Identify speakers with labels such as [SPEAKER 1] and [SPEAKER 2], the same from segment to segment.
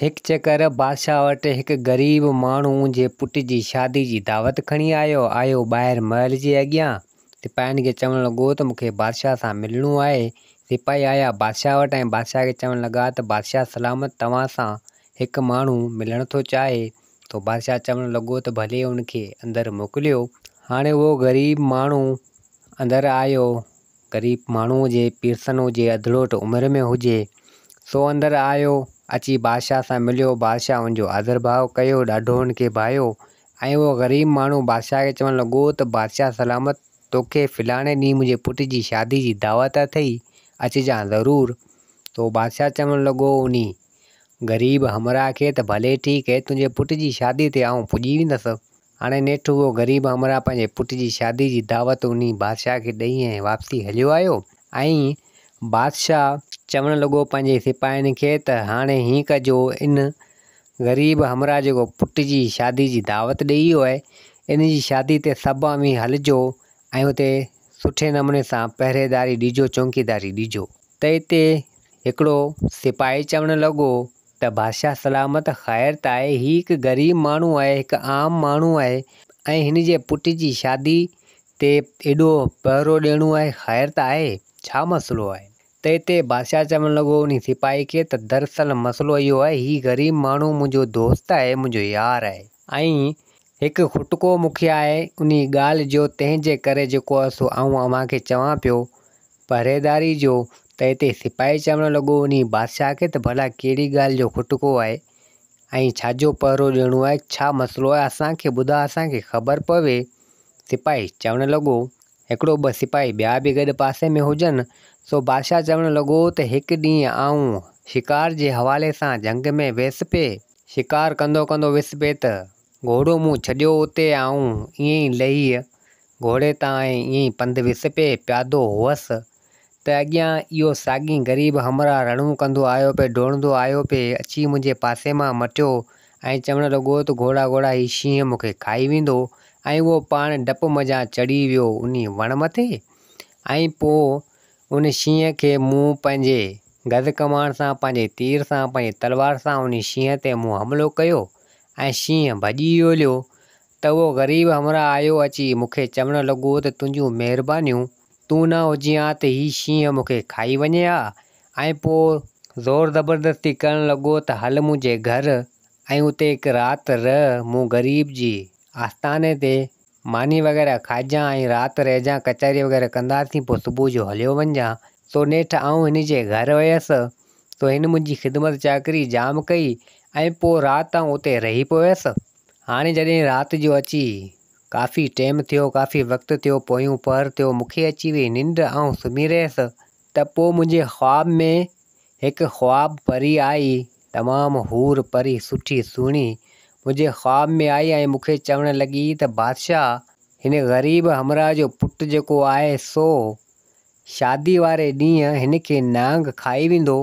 [SPEAKER 1] एक चकर बादशाह वटि हिकु ग़रीब माण्हू जे पुट जी शादी जी दावत खणी आयो ॿाहिरि महल जे अॻियां। सिपाहियुनि खे चवणु लॻो त मूंखे बादशाह सां मिलणो आहे। सिपाही आया बादशाह वटि ऐं बादशाह खे चवणु लॻा त बादशाह सलामत तव्हां सां हिकु माण्हू मिलणु थो चाहे। तो बादशाह चवणु लॻो त भले उनखे अंदरि मोकिलियो। हाणे उहो ग़रीब माण्हू अंदरि आयो। ग़रीब माण्हूअ जे पीरसन हुजे, अधरोट उमिरि में हुजे, सो अंदरि आयो, अची बादशाह सां मिलियो। बादशाह उनजो आदर भाव कयो, ॾाढो उनखे भायो। ऐं उहो ग़रीब माण्हू बादशाह खे चवणु लॻो त बादशाह सलामत, तोखे फलाणे ॾींहुं मुंहिंजे पुट जी शादी जी दावत अथई, अचिजांइ ज़रूरु। तो बादशाह चवणु लॻो उन ग़रीब हमराह खे त भले ठीकु है, तुंहिंजे पुट जी शादी ते आउं पुॼी वेंदुसि। हाणे नेठि उहो ग़रीब हमराह पंहिंजे पुट जी शादी जी दावत उन बादशाह खे ॾेई ऐं वापसी हलियो आयो। ऐं बादशाह चवणु लॻो पंहिंजे सिपाहियुनि खे त हाणे हीअं कजो, इन ग़रीब हमराह जेको पुट जी शादी जी दावत ॾेई वियो आहे, इन जी शादी ते सभु अमी हलिजो ऐं उते सुठे नमूने सां पहिरेदारी ॾिजो, चौकीदारी ॾिजो। त हिते हिकिड़ो सिपाही चवणु लॻो त बादशाह सलामत, ख़ैरु त आहे, हीउ हिकु ग़रीब माण्हू आहे, हिकु आम माण्हू आहे ऐं हिन जे पुट जी शादी ते एॾो पहिरो ॾियणो आहे, ख़ैरु त आहे, छा मसइलो आहे? त हिते बादशाह चवणु लॻो उन सिपाही खे त दरअसल मसइलो इहो आहे, हीउ ग़रीब माण्हू मुंहिंजो दोस्त आहे, मुंहिंजो यार आहे ऐं हिकु खुटको मूंखे आहे उन ॻाल्हि जो, तंहिंजे करे जेको आहे सो आउं अव्हांखे चवां पियो पहरेदारी जो। त हिते सिपाही चवणु लॻो उन बादशाह खे त भला कहिड़ी ॻाल्हि जो खुटको आहे ऐं छाजो पहिरो ॾियणो आहे, छा मसइलो आहे, असांखे ॿुधाए, असांखे ख़बर पवे। सिपाही चवणु लॻो, हिकिड़ो ॿ सिपाही ॿिया बि गॾु पासे में हुजनि। सो बादशाह चवणु लॻो त हिकु ॾींहुं आउं शिकार जे हवाले सां जंग में वियुसि पिए। शिकार कंदो कंदो वियुसि पिए त घोड़ो मूं छॾियो उते, आउं ईअं ई लही घोड़े तां ऐं ईअं ई पंधु वियुसि पिए, प्यादो हुअसि त अॻियां इहो साॻी ग़रीब हमराह रणूं कंदो आयो पिए, डोड़ंदो आयो पिए, अची मुंहिंजे पासे मां मटियो ऐं चवणु लॻो त घोड़ा घोड़ा हीउ शींहं मूंखे खाई वेंदो। ऐं उहो पाण डपु मज़ा चढ़ी वियो उन वण मथे ऐं पोइ उन शींहं खे मूं पंहिंजे गद कमान सां, पंहिंजे तीर सां, पंहिंजे तलवार सां उन शींहं ते मूं हमिलो कयो ऐं शींहं भॼी हलियो। त उहो ग़रीब हमराह आयो, अची मूंखे चवणु लॻो त तुंहिंजियूं महिरबानियूं, तूं न हुजे हा त हीउ शींहं मूंखे खाई वञे हा। ऐं पोइ ज़ोर ज़बरदस्ती करणु लॻो त हल मुंहिंजे घरु ऐं उते हिकु राति रह, मूं ग़रीब जी आस्थाने ते मानी वग़ैरह खाइजांइ ऐं राति रहिजांइ, कचहरी वग़ैरह कंदासीं, पोइ सुबुह जो हलियो वञिजांइ। सो नेठि आउं हिन जे घर वियसि, तो हिन मुंहिंजी ख़िदमत चाकरी जाम कई ऐं पोइ राति आउं उते रही पियुसि। हाणे जॾहिं राति जो अची काफ़ी टाइम थियो, काफ़ी वक़्तु थियो, पोयूं पहर थियो, मूंखे अची वई निंड, आउं सुम्ही रहियसि। त पोइ मुंहिंजे ख़्वाब में हिकु ख़्वाब परी आई, तमामु हूर परी, सुठी सुहिणी, मुंहिंजे ख़्वाब में आई ऐं मूंखे चवणु लॻी त बादशाह, हिन ग़रीब हमराह जो पुटु जेको आहे सो शादी वारे ॾींहुं हिन खे नांग खाई वेंदो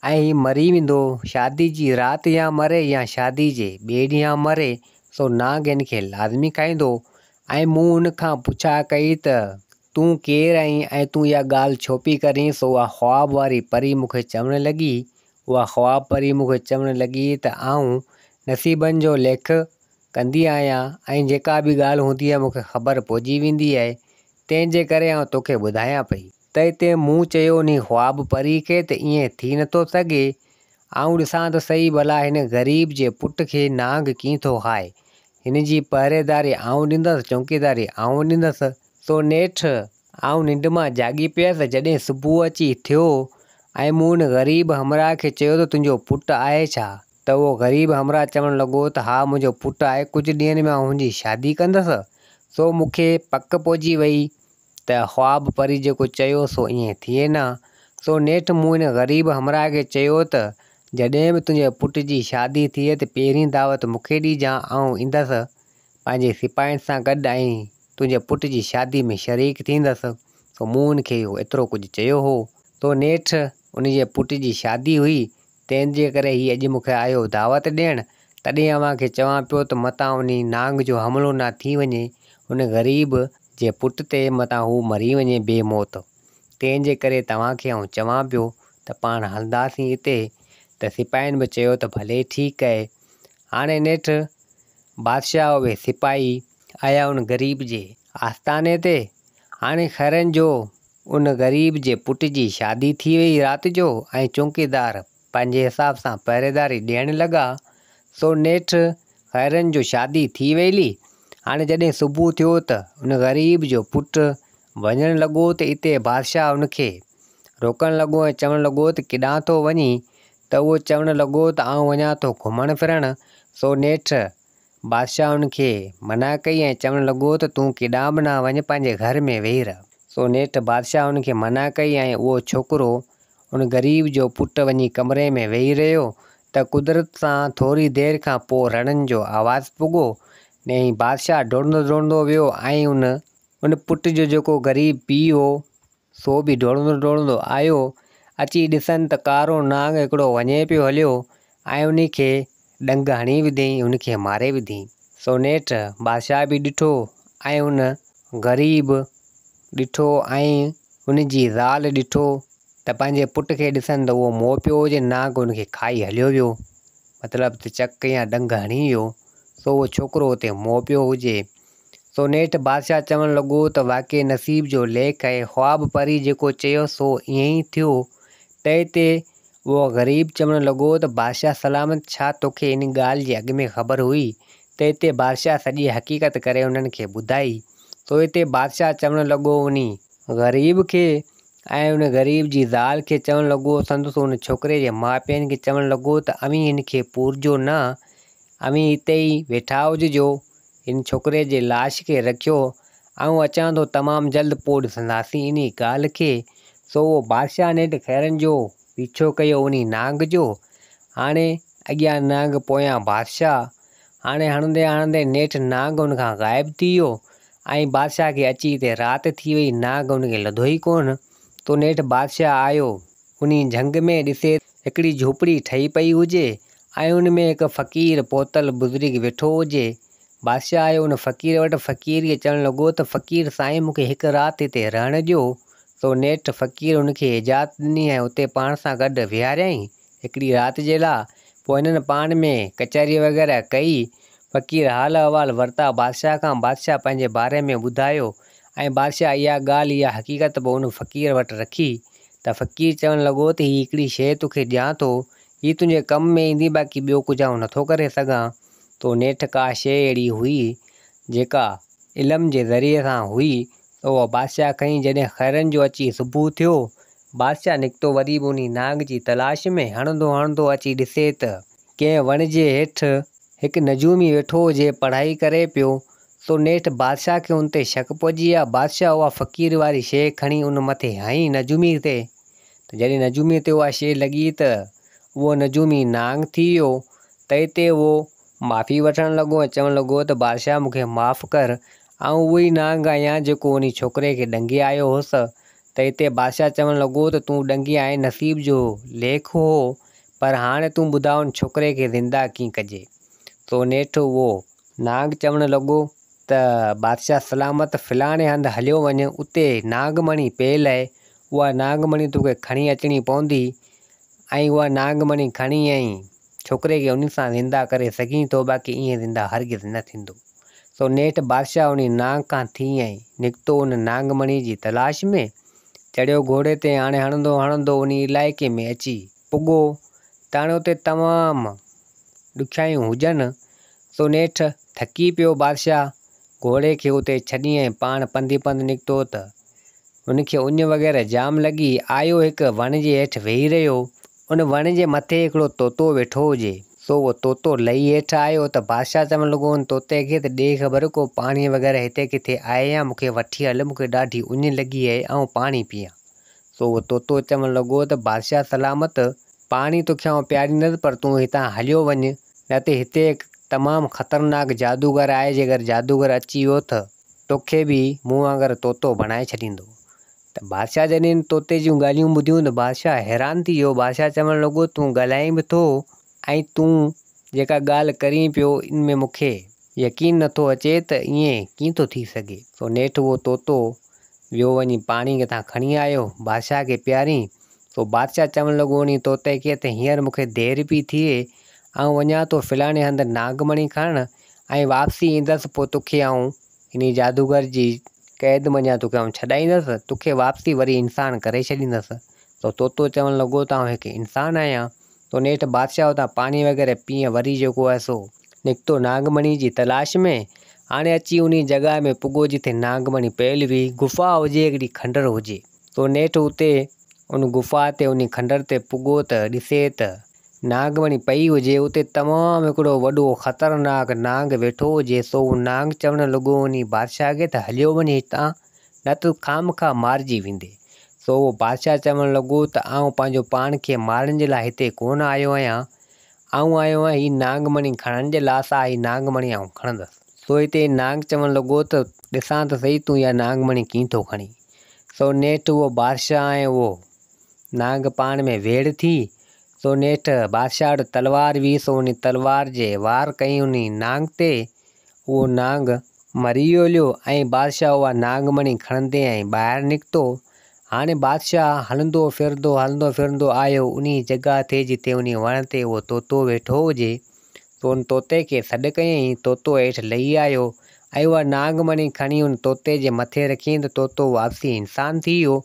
[SPEAKER 1] ऐं हीउ मरी वेंदो। शादी जी राति या मरे या शादी जे ॿिए ॾींहुं मरे, सो नांग हिन खे लाज़मी खाईंदो। ऐं मूं हुन खां पुछा कई त तूं केरु आहीं ऐं तूं इहा ॻाल्हि छो पई करीं? सो उहा ख़्वाब वारी परी मूंखे चवणु लॻी, उहा ख़्वाब परी मूंखे चवणु लॻी त आउं नसीबनि जो लेखु कंदी आहियां ऐं जेका बि ॻाल्हि हूंदी आहे मूंखे ख़बर पइजी वेंदी आहे, तंहिंजे करे आउं तोखे ॿुधायां पई। त हिते मूं चयो उन ख़्वाब परी खे त ईअं थी नथो सघे, आउं ॾिसां त सही भला हिन ग़रीब जे पुट खे नांग कीअं थो खाए, हिन जी पहरेदारी आउं ॾींदुसि, चौकीदारी आउं ॾींदुसि। सो नेठि आउं निंड मां जाॻी पियुसि। जॾहिं सुबुह अची थियो ऐं मूं हुन ग़रीब हमराह खे चयो त तुंहिंजो पुटु आहे छा? त उहो ग़रीब हमराह चवणु लॻो त हा मुंहिंजो पुटु आहे, कुझु ॾींहंनि में आउं हुनजी शादी कंदुसि। सो मूंखे पक पइजी वई त ख़्वाब परी जेको चयो सो ईअं थिए न। सो नेठि मूं हिन ग़रीब हमराह खे चयो त जॾहिं बि तुंहिंजे पुट जी शादी थिए त पहिरीं दावत मूंखे ॾिजांइ, आउं ईंदुसि पंहिंजे सिपाहियुनि सां गॾु ऐं तुंहिंजे पुट जी शादी में शरीक थींदुसि। सो मूं हुनखे इहो एतिरो कुझु चयो हो। तो नेठि उनजे पुट जी शादी हुई, तंहिंजे करे हीउ अॼु मूंखे आयो दावत ॾियणु। तॾहिं अव्हांखे चवां पियो त मतां उन नांग जो हमिलो न थी वञे, उन ग़रीब जे पुट ते मतां हू मरी वञे बेमौत। तंहिंजे करे तव्हांखे आउं चवां पियो त पाण हलंदासीं हिते, त त सिपाहियुनि बि चयो त भले ठीकु आहे। हाणे नेठि बादशाह उहे सिपाही आया उन ग़रीब जे आस्थाने ते। हाणे ख़ैरनि जो उन ग़रीब जे पुट जी शादी थी वई राति जो, ऐं चौकीदार पंहिंजे हिसाब सां पहरेदारी ॾियणु लॻा। सो नेठि ख़ैरनि जो शादी थी वेली। हाणे जॾहिं सुबुह थियो त उन ग़रीब जो पुटु वञणु लॻो त हिते बादशाह उनखे रोकणु लॻो ऐं चवणु लॻो त केॾांहुं थो वञी? त उहो चवणु लॻो त आउं वञा थो घुमणु फिरणु। सो नेठि बादशाह उनखे मना कई ऐं चवणु लॻो त तूं केॾांहुं बि न वञ, पंहिंजे घर में वेही रह। सो नेठि बादशाह उनखे मना कई ऐं उहो छोकिरो उन ग़रीब जो पुटु वञी कमरे में वेही रहियो। त कुदरत सां थोरी देरि खां पोइ रणनि जो आवाज़ु पुॻो ऐं बादशाह डोड़ंदो वियो ऐं उन पुट जो जेको ग़रीब पीउ हो सो बि डोड़ंदो आयो। अची ॾिसनि त कारो नांग हिकिड़ो वञे पियो हलियो ऐं उनखे ॾंग हणी विधईं, उनखे मारे विधईं। सो नेठि बादशाह बि ॾिठो ऐं उन ग़रीब ॾिठो ऐं उनजी ज़ाल ॾिठो त पंहिंजे पुट खे ॾिसनि त उहो मोह पियो हुजे, नांग उनखे खाई हलियो वियो, मतिलबु त चक या ॾंग हणी वियो। सो उहो छोकिरो उते मोह पियो हुजे। सो नेठि बादशाह चवणु लॻो त वाक़ई नसीब जो लेख आहे, ख़्वाब परी जेको चयो सो ईअं ई थियो। त हिते उहो ग़रीब चवणु लॻो त बादशाह सलामत, छा तोखे इन ॻाल्हि जी अॻु में ख़बर हुई? त हिते बादशाह सॼी हक़ीक़त करे उन्हनि खे ॿुधाई। सो हिते बादशाह चवणु लॻो उन ग़रीब खे ऐं उन ग़रीब जी ज़ाल खे चवणु लॻो, संदसि उन छोकिरे जे माउ पीउनि खे चवणु लॻो त अवी हिनखे पूरजो न, अवी हिते ई वेठा हुजिजो, हिन छोकिरे जे लाश खे रखियो, ऐं अचां थो तमामु जल्द, पोइ ॾिसंदासीं इन ॻाल्हि खे। सो उहो बादशाह नेठि ख़ैरनि जो पीछो कयो उन नांग जो। हाणे अॻियां नांग पोयां बादशाह। हाणे हणंदे नेठि नांग उनखां ग़ाइबु थी वियो ऐं बादशाह खे अची हिते राति थी वई, नांग उनखे लधो ई कोन। तो नेठि बादशाह आयो, उन झंग में ॾिसे हिकिड़ी झोपड़ी ठही पई हुजे ऐं उन में हिकु फ़क़ीर पोतल बुज़ुर्ग वेठो हुजे। बादशाह आयो उन फ़क़ीर वटि, फ़क़ीर खे चवणु लॻो त फ़क़ीर साईं मूंखे हिकु राति हिते रहणु ॾियो। सो नेठि फ़क़ीर उनखे इजाज़त ॾिनी ऐं उते पाण सां गॾु विहारियईं हिकिड़ी राति जे लाइ। पोइ हिननि पाण में कचहरी वग़ैरह कई। फ़क़ीर हाल अहिवाल वरिता बादशाह खां। बादशाह पंहिंजे बारे में ॿुधायो ऐं बादशाह इहा ॻाल्हि, इहा हक़ीक़त बि उन फ़क़ीर वटि रखी। त फ़क़ीर चवणु लॻो त हीअ हिकिड़ी शइ तोखे ॾियां थो, हीअ तुंहिंजे कम में ईंदी, बाक़ी ॿियो कुझु आउं नथो करे सघां। तो नेठि का शइ अहिड़ी हुई जेका इल्म जे ज़रिए सां हुई, त उहा बादशाह खईं। जॾहिं ख़ैरनि जो अची सुबुह थियो, बादशाह निकितो वरी बि उन नांग जी तलाश में। हणंदो अची ॾिसे त कंहिं वण जे हेठि हिकु नजूमी वेठो हुजे, पढ़ाई करे पियो। सो नेठि बादशाह खे उन ते शक पइजी विया। बादशाह उहा फ़क़ीर वारी शइ खणी उन मथे हईं नजूमी ते। त जॾहिं नजूमी ते उहा शइ लॻी त उहो नजूमी नांग थी वियो। त हिते उहो माफ़ी वठणु लॻो ऐं चवणु लॻो त बादशाह मूंखे माफ़ु कर, ऐं उहो ई नांग आहियां जेको उन छोकिरे खे ॾंगे आयो हुउसि। त हिते बादशाह चवणु लॻो त तूं ॾंगी आहे, नसीब जो लेख हो, पर हाणे तूं ॿुधाए उन छोकिरे खे ज़िंदा कीअं कजे। सो नेठि उहो नांग चवणु लॻो त बादशाह सलामत, फलाणे हंधि हलियो वञु, उते नागमणी पियल आहे, उहा नागमणी तोखे खणी अचणी पवंदी ऐं उहा नागमणी खणी ऐं छोकिरे खे उन सां ज़िंदा करे सघीं थो, बाक़ी ईअं ज़िंदा हरगिज़ न थींदो। सो नेठि बादशाह उन नांग खां थी ऐं निकितो उन नागमणी जी तलाश में, चढ़ियो घोड़े ते। हाणे हणंदो उन इलाइक़े में अची पुॻो त हाणे उते तमामु ॾुखियायूं हुजनि। सो नेठि थकी पियो बादशाह, घोड़े खे उते छॾी ऐं पाण पंधु निकितो त उनखे उञ वग़ैरह जाम लॻी। आयो हिकु वण जे हेठि वेही रहियो, उन वण जे मथे हिकिड़ो तोतो वेठो हुजे। सो उहो तोतो लही हेठि आयो त बादशाह चवणु लॻो उन तोते खे त ॾे ख़बर को पाणी वग़ैरह हिते किथे आहे या मूंखे वठी हल, मूंखे ॾाढी उञ लॻी आहे ऐं पाणी पीआं। सो उहो तोतो चवणु लॻो त बादशाह सलामत, पाणी तोखे आउं पीआरींदुसि, पर तूं हितां हलियो वञु, न त हिते तमामु ख़तरनाक जादूगर आहे, जेकर जादूगर अची वियो त तोखे बि मूं वांगुरु तोतो बणाए छॾींदो। त बादशाह जॾहिं तोते जूं ॻाल्हियूं ॿुधियूं त बादशाह हैरान थी वियो। बादशाह चवणु लॻो तूं ॻाल्हाई बि थो ऐं तूं जेका ॻाल्हि करीं पियो, इन में मूंखे यकीन नथो अचे त ईअं कीअं थो थी सघे। सो नेठि उहो तोतो वियो, वञी पाणी किथां खणी आयो, बादशाह खे पीआरी। सो बादशाह चवणु लॻो उन तोते खे त हींअर मूंखे देरि पई थिए, आउं वञा थो फलाणे हंधि नागमणी खणणु ऐं वापसी ईंदसि, पोइ तोखे आउं इन जादूगर जी क़ैद मञा तोखे आउं छॾाईंदसि, तोखे वापसी वरी इंसानु करे छॾींदसि। तो तोतो चवणु लॻो त आउं हिकु इंसानु आहियां। तो नेठि बादशाह उतां पाणी वग़ैरह पीअं वरी जेको आहे सो निकितो नागमणी जी तलाश में। हाणे अची उन जॻह में पुॻो जिथे नागमणी पयल हुई, गुफ़ा हुजे हिकिड़ी खंडर हुजे। तो नेठि उते उन गुफ़ा ते उन खंडर ते पुॻो त ॾिसे त नागमणी पई हुजे। उते तमामु हिकिड़ो वॾो ख़तरनाक नांग वेठो हुजे। सो उहो नांग चवणु लॻो उन बादशाह खे त हलियो वञे हितां, न त खामखा मारिजी वेंदे। सो उहो बादशाह चवणु लॻो त आउं पंहिंजो पाण खे मारण जे लाइ हिते कोन आयो आहियां, आउं आयो आहियां हीअ नागमणी खणण जे लाइ। सा हीअ नागमणी आउं खणंदसि। सो हिते नांग चवणु लॻो त ॾिसां त सही तूं इहा नागमणी कीअं थो खणी। सो नेठि उहो बादशाह ऐं उहो नांग पाण में वेड़ थी। सो नेठि बादशाह वटि तलवार हुई। सो उन तलवार जे वार कई उन नांग ते। उहो नांग मरी वियो ऐं बादशाह उहा नागमणी खणंदे ऐं ॿाहिरि निकितो। हाणे बादशाह हलंदो फिरंदो आयो उन जॻह ते जिते उन वण ते उहो तोतो वेठो हुजे। तो उन तोते खे सॾु कयईं। तोतो हेठि लही आयो ऐं उहा नागमणी खणी उन तोते जे मथे रखी त तोतो वापसी इंसानु थी वियो।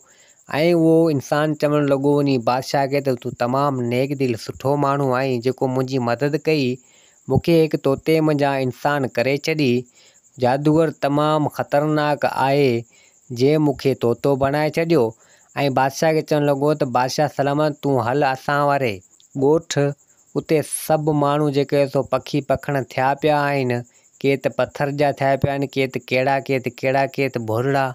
[SPEAKER 1] ऐं उहो इंसानु चवणु लॻो उन बादशाह खे त तूं तमामु नेक दिलि सुठो माण्हू आहीं, जेको मुंहिंजी मदद कई, मूंखे हिकु तोते मंझां इंसानु करे छॾी। जादूगर तमामु ख़तरनाक आहे जे मूंखे तोतो बणाए छॾियो। ऐं बादशाह खे चवणु लॻो त बादशाह सलामत, तूं हल असां वारे ॻोठु। उते सभु माण्हू जेके सो पखी पखण थिया पिया आहिनि, के त पथर जा थिया पिया आहिनि, के त कहिड़ा के त भोरड़ा,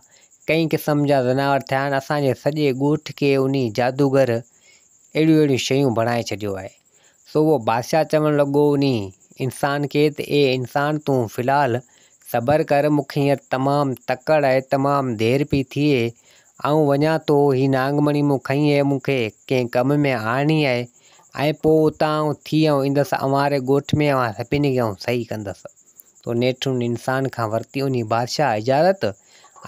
[SPEAKER 1] कई क़िस्म जा ज़नावर थिया आहिनि। असांजे सॼे ॻोठ खे उन जादूगर अहिड़ियूं शयूं बणाए छॾियो आहे। सो उहो बादशाह चवणु लॻो उन इंसान खे त ए इंसान, तूं फ़िलहालु सब्र कर, मूंखे हींअर तमामु तकड़ आहे, तमामु देरि पई थिए, आउं वञा थो। हीअ नागमणी मूं खईं आहे, मूंखे कंहिं कम में आणणी आहे ऐं पोइ उतां आउं थी आउं ईंदसि अवांरे ॻोठ में, सभिनी खे आउं सही कंदसि। तो नेठि उन इंसान खां वरिती उन बादशाह इजाज़त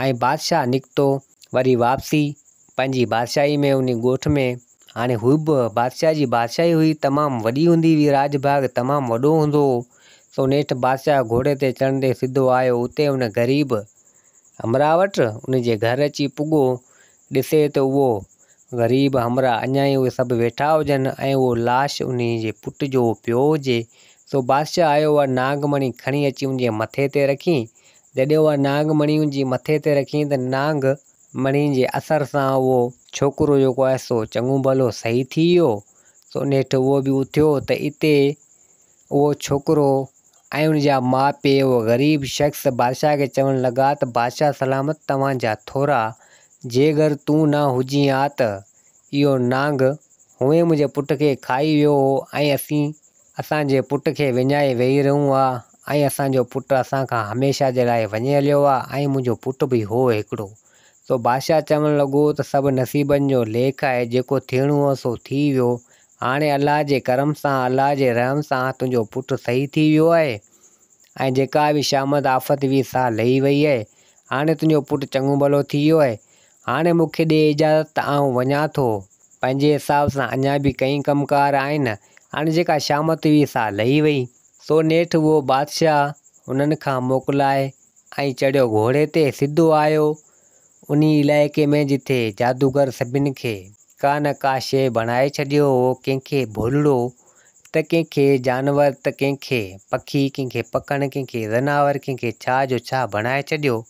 [SPEAKER 1] ऐं बादशाह निकितो वरी वापसी पंहिंजी बादशाही में उन ॻोठ में। हाणे हू बि बादशाह जी बादशाही हुई, तमामु वॾी हूंदी हुई, राजबाग तमामु वॾो हूंदो हो। सो नेठि बादशाह घोड़े ते चढ़ंदे सिधो आयो। उते उन ग़रीब हमरा वटि उन जे घर अची पुॻो, ॾिसे त उहो ग़रीब हमरा अञा ई उहे सभु वेठा हुजनि ऐं उहो लाश उन जे पुट जो पियो हुजे। सो बादशाह आयो, उहा नागमणी खणी अची उन जे मथे ते रखी। जॾहिं उहा नागमणी उन जी मथे ते रखी त नागमणी जे असर सां उहो छोकिरो जेको आहे सो चङो भलो सही थी वियो। सो नेठि उहो बि उथियो त इते उहो छोकिरो ऐं उन जा माउ पीउ उहो ग़रीब शख़्स बादशाह खे चवणु लॻा त बादशाह सलामत, तव्हांजा थोरा, जेकर तूं न हुजी हा त इहो नांग हुए मुंहिंजे पुट खे खाई वियो हो ऐं असांजे पुट खे विञाए वेही रहूं हा ऐं असांजो पुटु असांखां हमेशह जे लाइ वञी हलियो आहे ऐं मुंहिंजो पुटु बि हो हिकिड़ो। सो बादशाह चवणु लॻो त सभु नसीबनि जो लेख आहे, जेको थियणो हो सो थी वियो। हाणे अलाह जे करम सां, अलाह जे रहम सां तुंहिंजो पुटु सही थी वियो आहे ऐं जेका बि शामत आफ़त हुई सा लही वई आहे। हाणे तुंहिंजो पुटु चङो भलो थी वियो आहे। हाणे मूंखे ॾे इजाज़त त आउं वञा थो। पंहिंजे हिसाब सां अञा बि कई कमकार आहिनि। हाणे जेका शामत हुई सा लही वई। सो नेठि उहो बादशाह उन्हनि खां मोकिलाए ऐं चढ़ियो घोड़े ते, सिधो आयो उन इलाइक़े में जिथे जादूगर सभिनि खे का न का शइ बणाए छॾियो हो। कंहिंखे भोलड़ो त कंहिंखे जानवर त कंहिंखे पखी, कंहिंखे पखण, कंहिंखे ज़नावर, कंहिंखे छा जो छा बणाए छॾियो।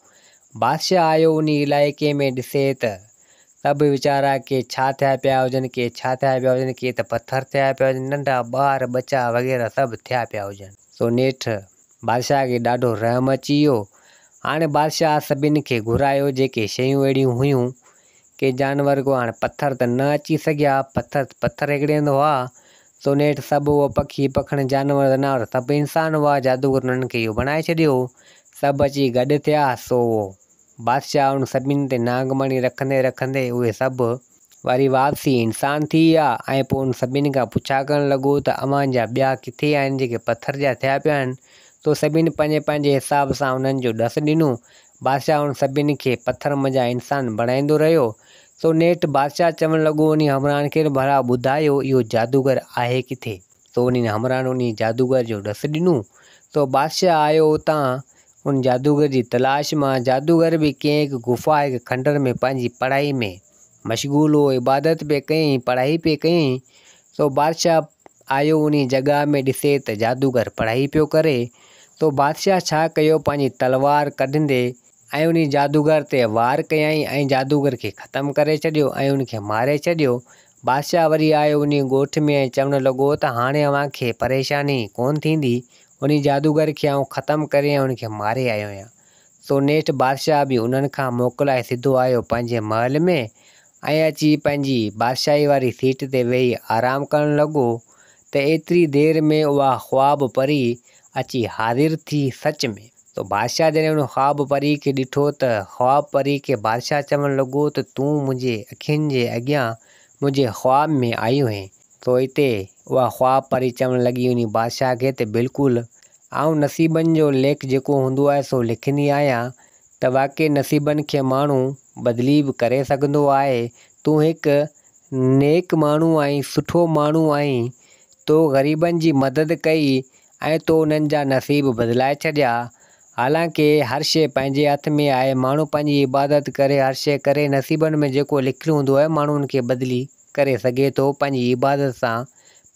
[SPEAKER 1] बादशाह आयो उन इलाइक़े में, ॾिसे त सभु वीचारा के छा थिया पिया हुजनि, के छा थिया पिया हुजनि, के त पथर थिया पिया हुजनि, नंढा ॿार बचा वग़ैरह सभु थिया पिया हुजनि। सो नेठि बादशाह खे ॾाढो रहम अची वियो। हाणे बादशाह सभिनि खे घुरायो, जेके शयूं अहिड़ियूं हुयूं के जानवर को हाणे पथर त न अची सघिया, पथर हिकिड़े हंधि हुआ। सो नेठि सभु उहो पखी पखण, जानवर ज़नावर सभु इंसान हुआ। जादूगर उन्हनि खे इहो बणाए छॾियो। सभु अची गॾु थिया। सो बादशाह उन सभिनि ते नागमणी रखंदे उहे सभु वरी वापसी इंसान थी विया ऐं पोइ उन सभिनी खां पुछा करणु लॻो त अव्हांजा ॿिया किथे आहिनि जेके पथर जा थिया पिया आहिनि। तो सभिनी पंहिंजे पंहिंजे हिसाब सां उन्हनि जो ॾसु ॾिनो। बादशाह उन सभिनी खे पथर मंझां इंसानु बणाईंदो रहियो। सो नेठ बादशाह चवणु लॻो उन हमरान खे भला ॿुधायो इहो जादूगर आहे किथे। सो उन हमरान उन जादूगर जो ॾसु ॾिनो। सो बादशाह आयो उतां उन जादूगर जी तलाश मां। जादूगर बि कंहिं हिकु गुफ़ा हिकु खंडर में पंहिंजी पढ़ाई में मशगूल हो, इबादत पे कयईं, पढ़ाई पे कयईं। सो बादशाह आयो उन जॻह में ॾिसे त जादूगर पढ़ाई पियो करे। तो बादशाह छा कयो, पंहिंजी तलवार कढंदे ऐं उन जादूगर ते वार कयईं ऐं जादूगर खे ख़तमु करे छॾियो ऐं उनखे मारे छॾियो। बादशाह वरी आयो उन ॻोठ में ऐं चवणु लॻो त हाणे अव्हांखे परेशानी कोन थींदी। उन जादूगर खे आउं ख़तमु करे ऐं उनखे मारे आयो आहियां। सो नेठि बादशाह बि उन्हनि खां मोकिलाए सिधो आयो पंहिंजे महल में ऐं अची पंहिंजी बादशाही वारी सीट ते वेही आराम करणु लॻो त एतिरी देरि में उहा ख्वाब परी अची हाज़िर थी सच में। तो बादशाह जॾहिं उन ख्वाब परी खे ॾिठो त ख्वाब परी खे बादशाह चवणु लॻो त तूं मुंहिंजे अखियुनि जे अॻियां मुंहिंजे ख्वाब में आयो आहीं। तो हिते उहा ख्वाब परी चवणु लॻी उन बादशाह खे त बिल्कुलु आउं नसीबनि जो लेख जेको हूंदो आहे सो लिखंदी आहियां त वाक़ई नसीबनि खे माण्हू बदिली बि करे सघंदो आहे। तूं हिकु नेक माण्हू आहीं, सुठो माण्हू आहीं। तो ग़रीबनि जी मदद कई ऐं तो उन्हनि जा नसीब बदिलाए छॾिया। हालांकि हर शइ पंहिंजे हथ में आहे, माण्हू पंहिंजी इबादत करे हर शइ करे नसीबनि में जेको लिखियलु हूंदो आहे माण्हू उनखे बदिली करे सघे थो। पंहिंजी इबादत सां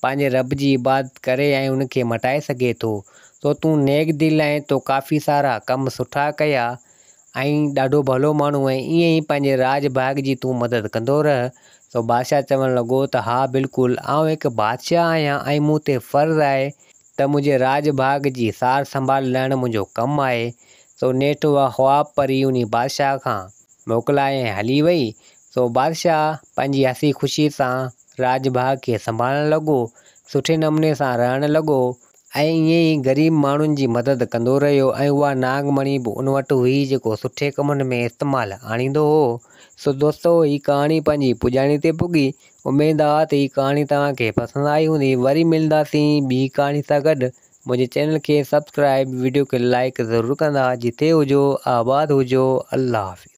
[SPEAKER 1] पंहिंजे रब जी इबादत करे ऐं उनखे मटाए सघे थो। तो तूं नेक दिलि ऐं तो काफ़ी सारा कम सुठा कया ऐं ॾाढो भलो माण्हू ऐं ईअं ई पंहिंजे राज भाग जी तूं मदद कंदो रह। तो बादशाह चवणु लॻो त हा बिल्कुलु आउं हिकु बादशाह आहियां ऐं मूं ते फ़र्ज़ु आहे त मुंहिंजे राज भाग जी सार संभाल लहणु मुंहिंजो कमु आहे। सो नेठि उहा ख्वाब परी उन बादशाह खां मोकिलाए ऐं हली वई। सो बादशाह पंहिंजी हसी ख़ुशी सां राज भाग खे संभालणु लॻो, सुठे नमूने सां रहणु लॻो ऐं ईअं ई ग़रीब माण्हुनि जी मदद कंदो रहियो। ऐं उहा नागमणी बि उन वटि हुई जेको सुठे कमनि में इस्तेमालु आणींदो हो। सो दोस्तो हीअ कहाणी पंहिंजी पुॼाणी ते पुॻी। उमेदु आहे त हीअ कहाणी तव्हांखे पसंदि आई हूंदी। वरी मिलंदासीं ॿी कहाणी सां गॾु। मुंहिंजे चैनल खे सब्सक्राइब, वीडियो खे लाइक ज़रूरु कंदा। जिते हुजो आबाद हुजो। अल्लाह हाफ़िज़।